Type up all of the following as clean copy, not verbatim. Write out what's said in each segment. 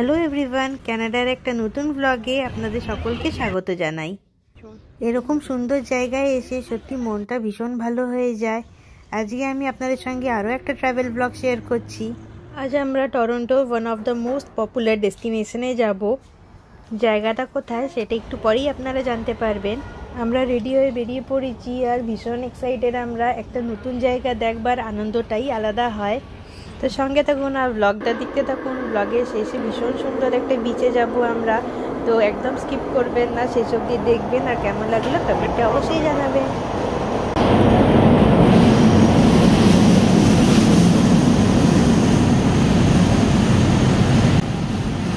Hello everyone, কানাডার একটা নতুন ব্লগে আপনাদের সকলকে স্বাগত জানাই। এরকম সুন্দর জায়গায় এসে সত্যি মনটা ভীষণ ভালো হয়ে যায়। আজকে আমি আপনাদের সঙ্গে আরও একটা ট্রাভেল ব্লগ শেয়ার করছি। আজ আমরা Toronto one of the most popular ডেস্টিনেশনে যাব। জায়গাটা কোথায় সেটা একটু পরেই আপনারা জানতে পারবেন। আমরা রেডি হয়ে বেরিয়ে পড়েছি আর ভীষণ এক্সাইটেড। আমরা একটা নতুন জায়গা দেখবার আনন্দটাই আলাদা হয়। তো সঙ্গে থাকুন আর ব্লগটা দেখতে থাকুন। ব্লগের শেষে ভীষণ সুন্দর একটা বিচে যাব আমরা, তো একদম স্কিপ করবেন না, শেষ অবধি দেখবেন আর কেমন লাগলো কমেন্টে অবশ্যই জানাবেন।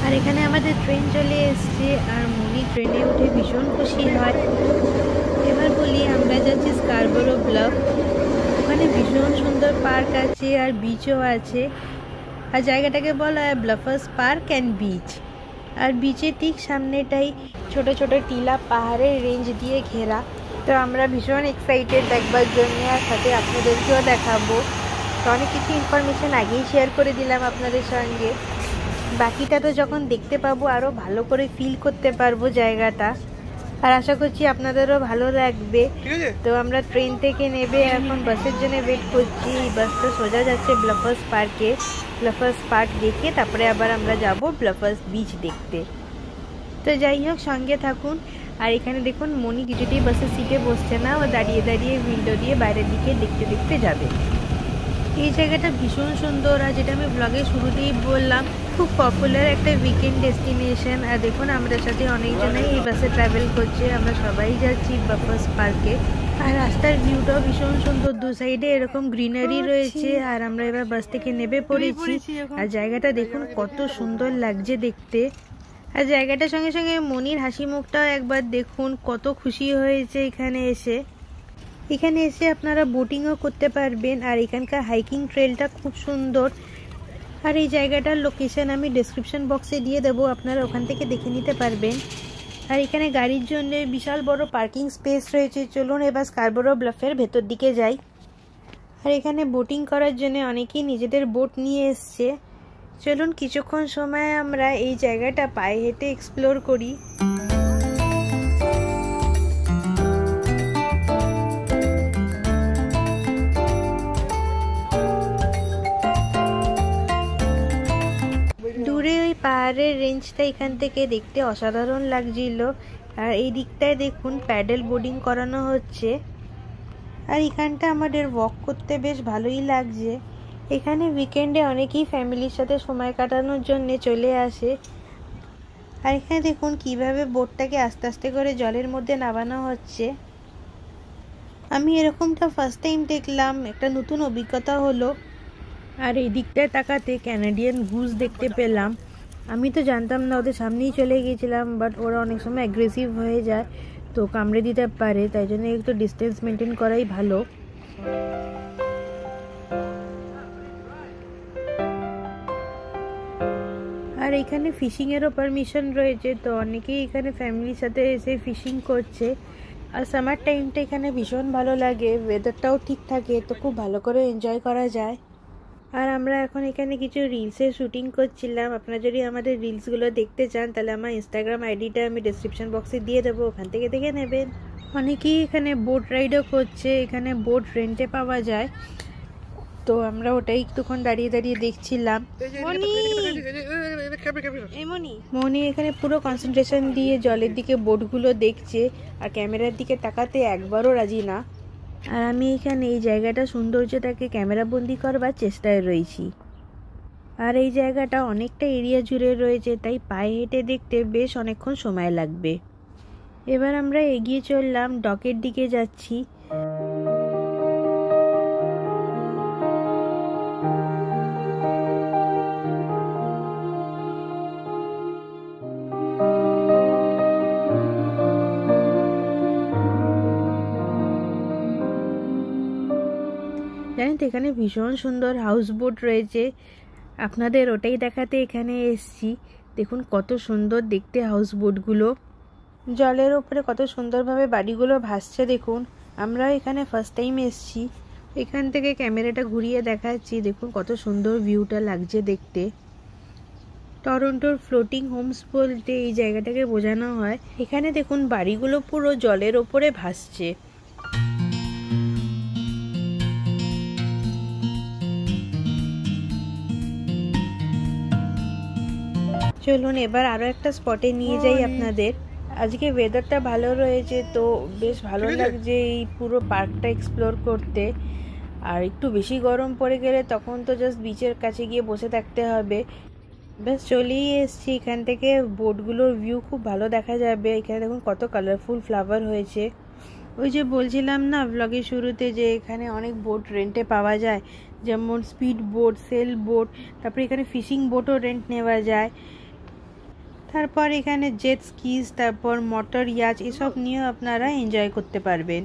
আর এখানে আমাদের ট্রেন চলে এসছে আর মনি ট্রেনে উঠে ভীষণ খুশি হয়। এবার বলি আমরা যাচ্ছি স্কারবোরো ব্লফ। ওখানে ভীষণ সুন্দর পার্ক আছে আর বিচও আছে। আর জায়গাটাকে বলা হয় ব্লাফার্স পার্ক অ্যান্ড বিচ। আর বিচের ঠিক সামনেটাই ছোট ছোট টিলা পাহাড়ের রেঞ্জ দিয়ে ঘেরা। তো আমরা ভীষণ এক্সাইটেড দেখবার জন্য, আর সাথে আপনাদেরকেও দেখাবো। তো অনেক কিছু ইনফরমেশান আগেই শেয়ার করে দিলাম আপনাদের সঙ্গে। বাকিটা তো যখন দেখতে পাবো আরও ভালো করে ফিল করতে পারবো জায়গাটা। আর আশা করছি আপনাদেরও ভালো লাগবে। তো আমরা ট্রেন থেকে নেবে এখন বাসের জন্য ওয়েট করছি। এই বাসটা সোজা যাচ্ছে ব্লাফার্স পার্কে। ব্লাফার্স পার্ক দেখে তারপরে আবার আমরা যাব ব্লাফার্স বিচ দেখতে। তো যাই হোক, সঙ্গে থাকুন। আর এখানে দেখুন মনি কিছুতেই বাসের সিটে বসছে না, ও দাঁড়িয়ে দাঁড়িয়ে উইন্ডো দিয়ে বাইরের দিকে দেখতে দেখতে যাবে। এই জায়গাটা ভীষণ সুন্দর, আর যেটা আমি ব্লগের শুরুতেই বললাম, খুব পপুলার একটা উইকেন্ড ডেস্টিনেশন। আর দেখুন আমাদের সাথে অনেকজনাই এই বাসে ট্রাভেল করছে। আমরা সবাই যাচ্ছি ব্লাফার্স পার্কে। আর রাস্তার ভিউটাও ভীষণ সুন্দর, দু সাইডে এরকম গ্রিনারি রয়েছে। আর আমরা এবার বাস থেকে নেমে পড়েছি। আর জায়গাটা দেখুন কত সুন্দর লাগছে দেখতে। আর জায়গাটার সঙ্গে সঙ্গে মনির হাসি মুখটাও একবার দেখুন, কত খুশি হয়েছে এখানে এসে। এখানে এসে আপনারা বোটিংও করতে পারবেন। আর এখানকার হাইকিং ট্রেলটা খুব সুন্দর। আর এই জায়গাটার লোকেশন আমি ডেসক্রিপশন বক্সে দিয়ে দেবো, আপনারা ওখান থেকে দেখে নিতে পারবেন। আর এখানে গাড়ির জন্য বিশাল বড় পার্কিং স্পেস রয়েছে। চলুন এবার স্কারবোরো ব্লাফের ভেতর দিকে যাই। আর এখানে বোটিং করার জন্য অনেকেই নিজেদের বোট নিয়ে এসছে। চলুন কিছুক্ষণ সময় আমরা এই জায়গাটা পায়ে হেঁটে এক্সপ্লোর করি। দূরে ওই পাহাড়ের রেঞ্জটা এখান থেকে দেখতে অসাধারণ লাগছিল। আর এই দিকটায় দেখুন প্যাডেল বোর্ডিং করানো হচ্ছে। আর এখানটা আমাদের ওয়াক করতে বেশ ভালোই লাগছে। এখানে উইকেন্ডে অনেকেই ফ্যামিলির সাথে সময় কাটানোর জন্য চলে আসে। আর এখানে দেখুন কিভাবে বোটটাকে আস্তে আস্তে করে জলের মধ্যে নামানো হচ্ছে। আমি এরকমটা ফার্স্ট টাইম দেখলাম, একটা নতুন অভিজ্ঞতা হলো। আর এই দিকটায় তাকাতে ক্যানাডিয়ান গুজ দেখতে পেলাম। আমি তো জানতাম না, ওদের সামনেই চলে গিয়েছিলাম, বাট ওরা অনেক সময় অ্যাগ্রেসিভ হয়ে যায়, তো কামড়ে দিতে পারে, তাই জন্য একটু ডিস্টেন্স মেনটেন করাই ভালো। আর এখানে ফিশিংয়েরও পারমিশন রয়েছে, তো অনেকেই এখানে ফ্যামিলির সাথে এসে ফিশিং করছে। আর সামার টাইমটা এখানে ভীষণ ভালো লাগে, ওয়েদারটাও ঠিক থাকে, তো খুব ভালো করে এনজয় করা যায়। আর আমরা এখন এখানে কিছু রিলসের শ্যুটিং করছিলাম। আপনারা যদি আমাদের রিলসগুলো দেখতে চান তাহলে আমার ইনস্টাগ্রাম আইডিটা আমি ডেসক্রিপশন বক্সে দিয়ে দেবো, ওখান থেকে দেখে নেবেন। অনেকেই এখানে বোট রাইডও করছে, এখানে বোট রেন্টে পাওয়া যায়, তো আমরা ওটাই একটুক্ষণ দাঁড়িয়ে দাঁড়িয়ে দেখছিলাম। মনি এখানে পুরো কনসেন্ট্রেশন দিয়ে জলের দিকে বোটগুলো দেখছে, আর ক্যামেরার দিকে তাকাতে একবারও রাজি না। আর আমি এখানে এই জায়গাটা সৌন্দর্যটাকে ক্যামেরা বন্দি করবার চেষ্টায় রয়েছি। আর এই জায়গাটা অনেকটা এরিয়া জুড়ে রয়েছে, তাই পায়ে হেঁটে দেখতে বেশ অনেকক্ষণ সময় লাগবে। এবার আমরা এগিয়ে চললাম, ডকের দিকে যাচ্ছি। জানেন তো এখানে ভীষণ সুন্দর হাউস বোট রয়েছে, আপনাদের ওটাই দেখাতে এখানে এসছি। দেখুন কত সুন্দর দেখতে হাউস বোটগুলো, জলের ওপরে কত সুন্দরভাবে বাড়িগুলো ভাসছে দেখুন। আমরা এখানে ফার্স্ট টাইম এসছি। এখান থেকে ক্যামেরাটা ঘুরিয়ে দেখাচ্ছি, দেখুন কত সুন্দর ভিউটা লাগছে দেখতে। টরন্টোর ফ্লোটিং হোমস বলতে এই জায়গাটাকে বোঝানো হয়। এখানে দেখুন বাড়িগুলো পুরো জলের ওপরে ভাসছে। চলুন এবার আরো একটা স্পটে নিয়ে যাই আপনাদের। আজকে ওয়েদারটা ভালো রয়েছে, তো বেশ ভালো লাগছে এই পুরো পার্কটা এক্সপ্লোর করতে। আর একটু বেশি গরম পড়ে গেলে তখন তো জাস্ট বিচের কাছে গিয়ে বসে থাকতে হবে। বেশ চলেই এসছি। এখান থেকে বোটগুলোর ভিউ খুব ভালো দেখা যাবে। এখানে দেখুন কত কালারফুল ফ্লাওয়ার হয়েছে। ওই যে বলছিলাম না ব্লগের শুরুতে যে এখানে অনেক বোট রেন্টে পাওয়া যায়, যেমন স্পিড বোট, সেল বোট, তারপরে এখানে ফিশিং বোটও রেন্ট নেওয়া যায়। তারপর এখানে জেট স্কিজ, তারপর মোটর ইয়াচ, এসব নিয়েও আপনারা এনজয় করতে পারবেন।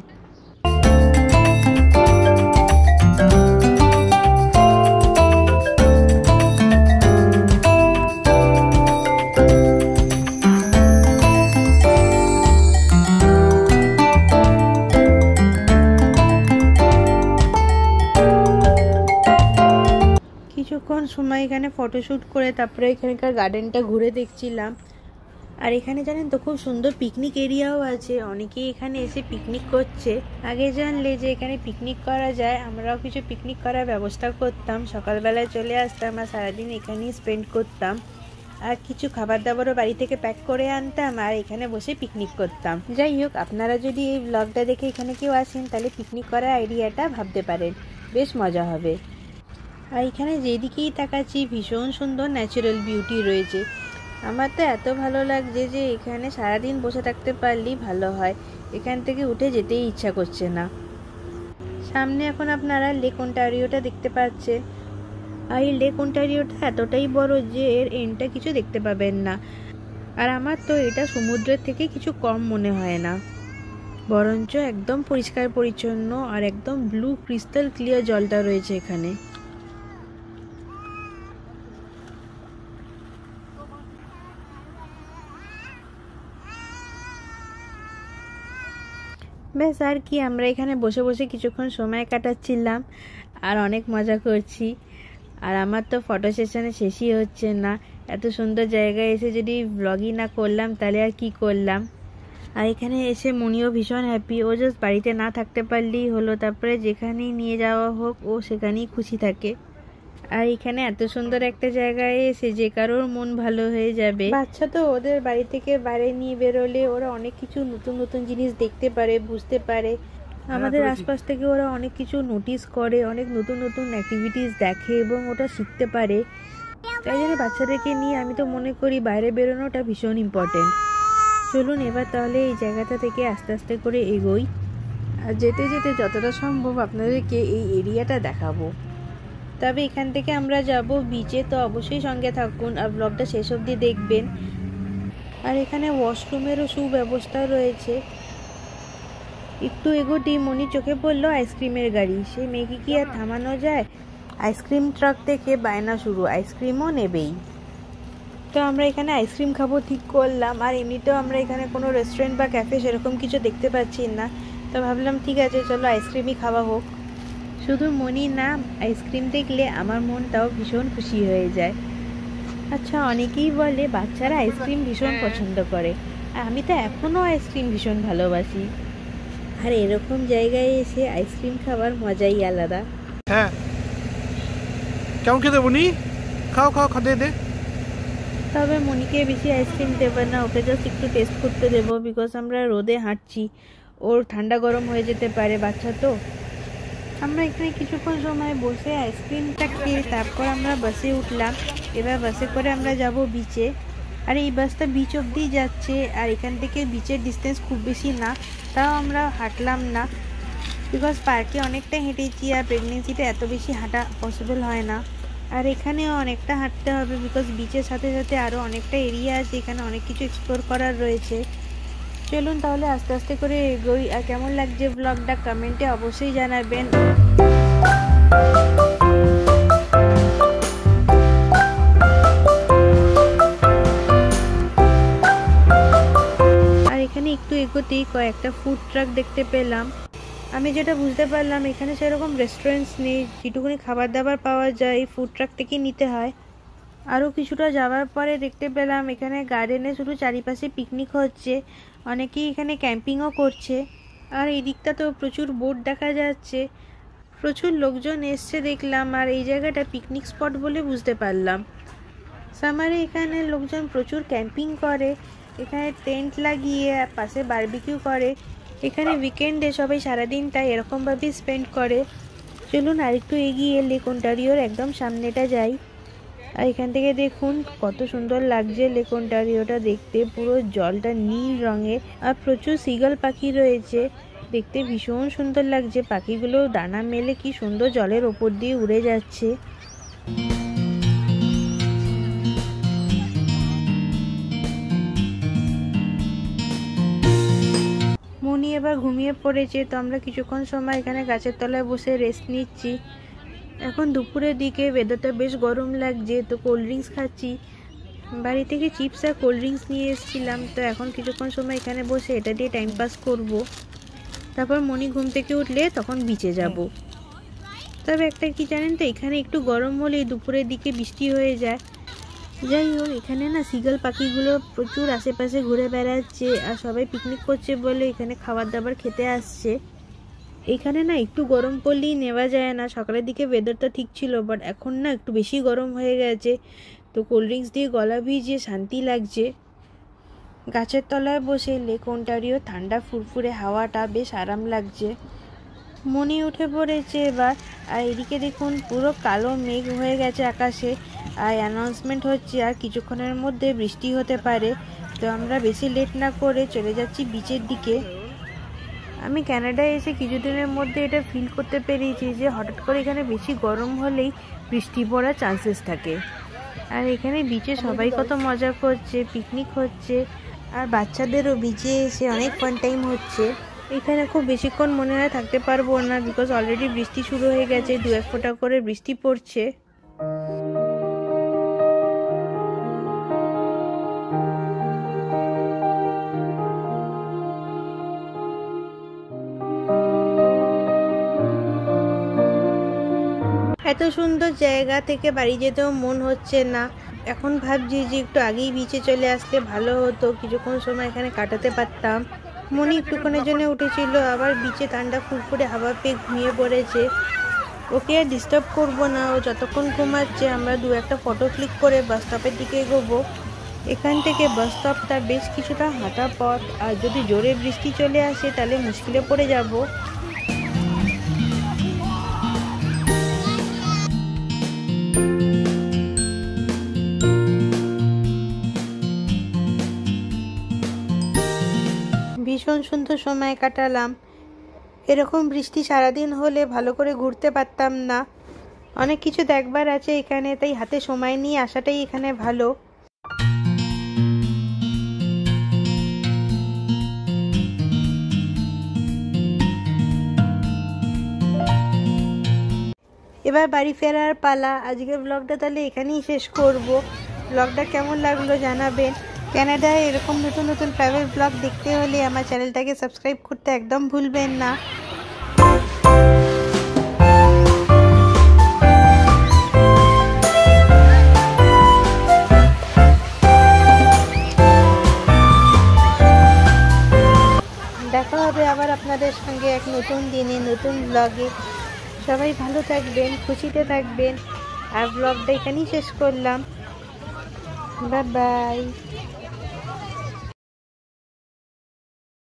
কিছুক্ষণ সময় এখানে ফটোশ্যুট করে তারপরে এখানকার গার্ডেনটা ঘুরে দেখছিলাম। আর এখানে জানেন তো খুব সুন্দর পিকনিক এরিয়াও আছে, অনেকেই এখানে এসে পিকনিক করছে। আগে জানলে যে এখানে পিকনিক করা যায়, আমরাও কিছু পিকনিক করার ব্যবস্থা করতাম। সকালবেলায় চলে আসতাম আর সারাদিন এখানেই স্পেন্ড করতাম। আর কিছু খাবার দাবারও বাড়ি থেকে প্যাক করে আনতাম আর এখানে বসে পিকনিক করতাম। যাই হোক, আপনারা যদি এই ব্লগটা দেখে এখানে কেউ আসেন তাহলে পিকনিক করার আইডিয়াটা ভাবতে পারেন, বেশ মজা হবে। আর এখানে যেদিকেই তাকাচ্ছি ভীষণ সুন্দর ন্যাচারাল বিউটি রয়েছে। আমার তো এত ভালো লাগছে যে এখানে সারাদিন বসে থাকতে পারলেই ভালো হয়, এখান থেকে উঠে যেতেই ইচ্ছা করছে না। সামনে এখন আপনারা লেক অন্টারিওটা দেখতে পাচ্ছেন। আর এই লেক অন্টারিওটা এতটাই বড় যে এর এন্ডটা কিছু দেখতে পাবেন না। আর আমার তো এটা সমুদ্রের থেকে কিছু কম মনে হয় না, বরঞ্চ একদম পরিষ্কার পরিচ্ছন্ন আর একদম ব্লু ক্রিস্টাল ক্লিয়ার জলটা রয়েছে এখানে। বেশ আর কি, আমরা এখানে বসে বসে কিছুক্ষণ সময় কাটাচ্ছিলাম আর অনেক মজা করছি। আর আমার তো ফটো সেশনে শেষই হচ্ছে না। এত সুন্দর জায়গায় এসে যদি ব্লগই না করলাম তাহলে আর কি করলাম। আর এখানে এসে মনিও ভীষণ হ্যাপি, ও জাস্ট বাড়িতে না থাকতে পারলেই হলো, তারপরে যেখানেই নিয়ে যাওয়া হোক ও সেখানেই খুশি থাকে। আর এখানে এত সুন্দর একটা জায়গায় এসে যে কারোর মন ভালো হয়ে যাবে। বাচ্চা তো ওদের বাড়ি থেকে বাইরে নিয়ে বেরোলে ওরা অনেক কিছু নতুন নতুন জিনিস দেখতে পারে, বুঝতে পারে। আমাদের আশপাশ থেকে ওরা অনেক কিছু নোটিস করে, অনেক নতুন নতুন অ্যাক্টিভিটিস দেখে এবং ওটা শিখতে পারে। তাই জন্য বাচ্চাদেরকে নিয়ে আমি তো মনে করি বাইরে বেরোনোটা ভীষণ ইম্পর্টেন্ট। চলুন এবার তাহলে এই জায়গাটা থেকে আস্তে আস্তে করে এগোই। আর যেতে যেতে যতটা সম্ভব আপনাদেরকে এই এরিয়াটা দেখাবো। তবে এখান থেকে আমরা যাব বিচে, তো অবশ্যই সঙ্গে থাকুন আর ব্লগটা শেষ অবধি দেখবেন। আর এখানে ওয়াশরুমেরও সুব্যবস্থা রয়েছে। একটু এগোতেই মনির চোখে পড়লো আইসক্রিমের গাড়ি। সে মেয়েকে কি আর থামানো যায়? আইসক্রিম ট্রাক থেকে বায়না শুরু, আইসক্রিমও নেবেই। তো আমরা এখানে আইসক্রিম খাবো ঠিক করলাম। আর এমনিতেও আমরা এখানে কোনো রেস্টুরেন্ট বা ক্যাফে সেরকম কিছু দেখতে পাচ্ছি না, তো ভাবলাম ঠিক আছে চলো আইসক্রিমই খাওয়া হোক। শুধু মনি না, আইসক্রিম দেখলে আমার মনটাও ভীষণ খুশি হয়ে যায়। আচ্ছা, অনেকেই বলে বাচ্চারা আইসক্রিম ভীষণ পছন্দ করে, আর আমি তো এখনও আইসক্রিম ভীষণ ভালোবাসি। আর এরকম জায়গায় এসে আইসক্রিম খাবার মজাই আলাদা। হ্যাঁ, কেমন খেতে বনি? খাও খাও, খা, দে দে। তবে মনিকে বেশি আইসক্রিম দেবে না, ওকে জাস্ট একটু টেস্ট করতে দেবো, বিকজ আমরা রোদে হাঁটছি, ওর ঠান্ডা গরম হয়ে যেতে পারে, বাচ্চা তো। আমরা এখানে কিছুক্ষণ সময় বসে আইসক্রিমটা খেয়ে তারপর আমরা বাসে উঠলাম। এবার বাসে করে আমরা যাব বিচে। আর এই বাসটা বিচ অবধি যাচ্ছে, আর এখান থেকে বিচের ডিস্টেন্স খুব বেশি না, তাও আমরা হাঁটলাম না, বিকজ পার্কে অনেকটা হেঁটেছি আর প্রেগনেন্সিতে এত বেশি হাঁটা পসিবল হয় না। আর এখানেও অনেকটা হাঁটতে হবে, বিকজ বিচের সাথে সাথে আরও অনেকটা এরিয়া আছে, এখানে অনেক কিছু এক্সপ্লোর করার রয়েছে। চলুন তাহলে আস্তে আস্তে করে এগোই। আর কেমন লাগছে ব্লগটা কমেন্টে অবশ্যই জানাবেন। আর এখানে একটু এগোতেই কয়েকটা ফুড ট্রাক দেখতে পেলাম। আমি যেটা বুঝতে পারলাম এখানে সেরকম রেস্টুরেন্টস নেই, যেটুকুনি খাবার দাবার পাওয়া যায় এই ফুড ট্রাক থেকেই নিতে হয়। আরও কিছুটা যাওয়ার পরে দেখতে পেলাম এখানে গার্ডেনে শুধু চারিপাশে পিকনিক হচ্ছে, অনেকেই এখানে ক্যাম্পিংও করছে। আর এই দিকটা তো প্রচুর বোট দেখা যাচ্ছে, প্রচুর লোকজন এসছে দেখলাম। আর এই জায়গাটা পিকনিক স্পট বলে বুঝতে পারলাম। সামারে এখানে লোকজন প্রচুর ক্যাম্পিং করে, এখানে টেন্ট লাগিয়ে পাশে বারবিকিউ করে। এখানে উইকেন্ডে সবাই সারাদিনটা এরকমভাবেই স্পেন্ড করে। চলুন আরেকটু এগিয়ে লেক অন্টারিওর একদম সামনেটা যাই। আর এখান থেকে দেখুন কত সুন্দর লাগছে লেক অন্টারিওটা দেখতে, পুরো জলটা নীল রঙের। আর প্রচুর সিগল পাখি রয়েছে, দেখতে ভীষণ সুন্দর লাগছে। পাখিগুলো ডানা মেলে কি সুন্দর জলের ওপর দিয়ে উড়ে যাচ্ছে। মনি এবার ঘুমিয়ে পড়েছে, তো আমরা কিছুক্ষণ সময় এখানে গাছের তলায় বসে রেস্ট নিচ্ছি। এখন দুপুরের দিকে ওয়েদারটা বেশ গরম লাগছে, তো কোল্ড ড্রিঙ্কস খাচ্ছি। বাড়ি থেকে চিপস আর কোল্ড ড্রিঙ্কস নিয়ে এসেছিলাম, তো এখন কিছুক্ষণ সময় এখানে বসে এটা দিয়ে টাইম পাস করব। তারপর মনি ঘুম থেকে উঠলে তখন বিচে যাব। তবে একটা কি জানেন তো, এখানে একটু গরম হলেই দুপুরের দিকে বৃষ্টি হয়ে যায়। যাই হোক, এখানে না সিগল পাখিগুলো প্রচুর আশেপাশে ঘুরে বেড়াচ্ছে, আর সবাই পিকনিক করছে বলে এখানে খাবার দাবার খেতে আসছে। এখানে না একটু গরম পড়লেই নেওয়া যায় না। সকালের দিকে ওয়েদারটা ঠিক ছিল, বাট এখন না একটু বেশি গরম হয়ে গেছে, তো কোল্ড ড্রিঙ্কস দিয়ে গলা ভিজিয়ে শান্তি লাগছে। গাছের তলায় বসে লেক অন্টারিও ঠান্ডা ফুরফুরে হাওয়াটা বেশ আরাম লাগছে। মনি উঠে পড়েছে এবার। আর এদিকে দেখুন পুরো কালো মেঘ হয়ে গেছে আকাশে, আর অ্যানাউন্সমেন্ট হচ্ছে আর কিছুক্ষণের মধ্যে বৃষ্টি হতে পারে। তো আমরা বেশি লেট না করে চলে যাচ্ছি বিচের দিকে। আমি কানাডায় এসে কিছুদিনের মধ্যে এটা ফিল করতে পেরেছি যে হঠাৎ করে এখানে বেশি গরম হলেই বৃষ্টি পড়ার চান্সেস থাকে। আর এখানে বিচে সবাই কত মজা করছে, পিকনিক হচ্ছে, আর বাচ্চাদেরও বিচে এসে অনেক ফান টাইম হচ্ছে। এখানে খুব বেশিক্ষণ মনে হয় থাকতে পারবো না, বিকজ অলরেডি বৃষ্টি শুরু হয়ে গেছে, 2-1 ফোঁটা করে বৃষ্টি পড়ছে। এত সুন্দর জায়গা থেকে বাড়ি যেতেও মন হচ্ছে না। এখন ভাবছি যে একটু আগেই বিচে চলে আসলে ভালো হতো, কিছুক্ষণ সময় এখানে কাটাতে পারতাম। মনি একটুক্ষণের জন্য উঠেছিল, আবার বিচে ঠান্ডা ফুরফুরে হাওয়া পেয়ে ঘুমিয়ে পড়েছে। ওকে আর ডিস্টার্ব করবো না, ও যতক্ষণ ঘুমাচ্ছে আমরা 2-1টা ফটো ক্লিক করে বাস স্টপের দিকে এগোবো। এখান থেকে বাস স্টপটা বেশ কিছুটা হাঁটা পথ, আর যদি জোরে বৃষ্টি চলে আসে তাহলে মুশকিলে পড়ে যাব। ভীষণ সুন্দর সময় কাটালাম। এরকম বৃষ্টি সারাদিন হলে ভালো করে ঘুরতে পারতাম না। অনেক কিছু দেখবার আছে এখানে, তাই হাতে সময় নিয়ে আসাটাই এখানে ভালো। এবার বাড়ি ফেরার পালা। আজকের ব্লগটা তাহলে এখানেই শেষ করব। ব্লগটা কেমন লাগলো জানাবেন। কানাডায় এরকম নতুন নতুন ট্রাভেল ব্লগ দেখতে হলে আমার চ্যানেলটাকে সাবস্ক্রাইব করতে একদম ভুলবেন না। দেখা হবে আবার আপনাদের সঙ্গে এক নতুন দিনে নতুন ব্লগে। সবাই ভালো থাকবেন, খুশিতে থাকবেন। আর ব্লগটা এখানেই শেষ করলাম। Bye bye.